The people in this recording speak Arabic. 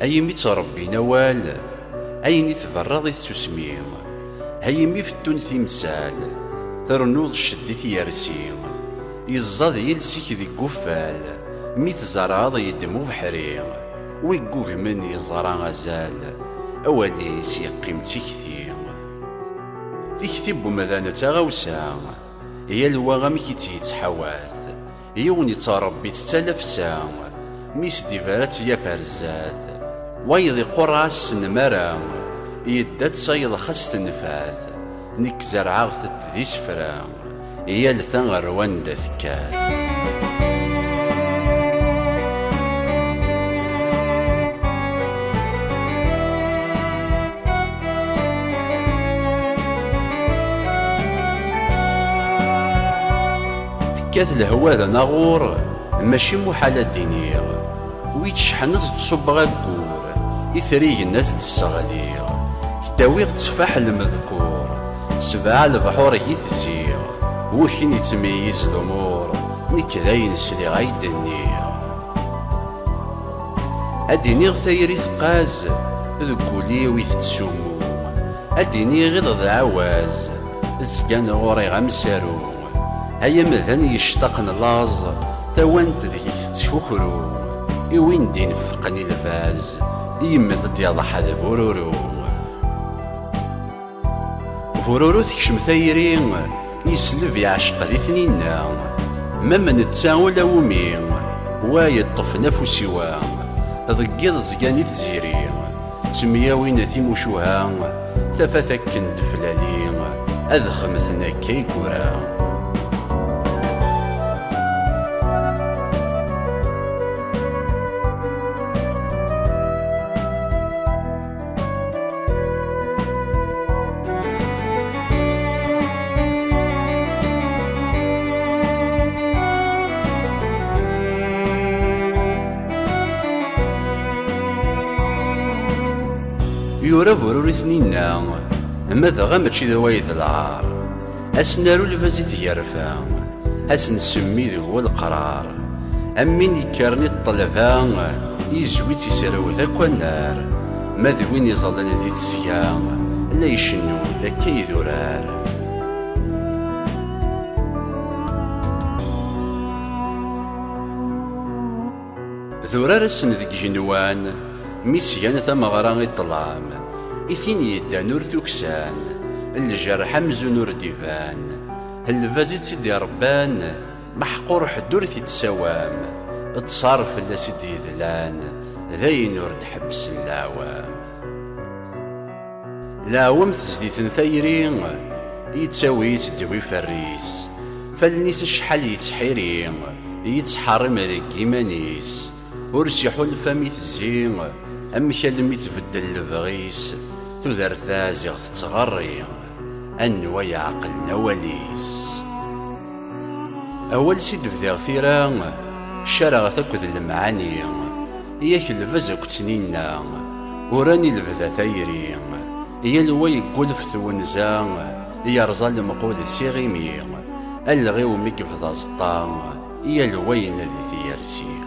أيمي تربي نوال أيني تبرض تسمي هيمي في التونث مسال ترنوض الشدي يرسي يزاد يلسيك ذي قفال مي تزرعض يدمو بحري ويقوه من يزرع غزال أولي سيقيم تكثير تكتب مذانة غوسا هي الوغم كي تيتحواث يوني تربي تتلف ساعة ميس ديفارات يا فرزاث ويضي قراص نمرا يدات صيد خست نفاث نك زرعاغ ذي سفرا هي لثغر وند ثكاث تكاث الهوا ذا نغور ماشي محالة دينية ويتشحنت تصب غاكور إثري الناس تسغليغ كتاويغ تفاح المذكور سبع البحور يتزيغ وكين يتميز الأمور نك ذاين سلي غايدنيغ أدينيغ ثايري ثقاز ذكولي ويتسومو أدينيغ ذا عواز الزقان غوري غمسارو هيا مذن يشتاقن لاز ثوانت ذيك تشكرو يوين دين فقني الفاز يمد يضح ذا فورورو فورورو تكشم ثيرين يسلف يعشق ذي ثنينا مما نتساول ومي وايد نفسي ضقيض زقاني تزيري تمياوين ثيموشوها ثفاثكن دفلالي أذخمثنا كيكورا يورا فوروري ثنينا ماذا غامتشي ذا وايد العار أسنارو لفازيت يرفا أسن سمي ذو القرار أمين يكارني الطلبان يزوي تيسراو ذاك النار ما ذوين يظلن ذي تسيان لا يشنو ذاك يدورار ذورار السن ذيك جنوان ميسيان ثمغرا الظلام إثين يدان نور تكسان الجرح مزون نور ديفان الفازيت سيدي ربان محقور حدور تتسوام تصارف لا سيدي ذلان ذاي نور تحبس العوام تزديث ثيرين يتساوي يتدوي فريس فالنيس شحال يتحيرين يتحرم ذاك إيمانيس ورسيحو الفم يتزين أمشال مي تبدل البغيس تذر ثازغ تتغري أنوا يعقل نواليس أول سيد فذيغ ثيران شارع ثكذ المعاني إياك الفزك تسنينا وراني الفذا ثيري إيا الوي يقول في ثونزان يرزا المقود سيغيمي الغيو ميك فذا سطان إيا الوي نذي ثيرسي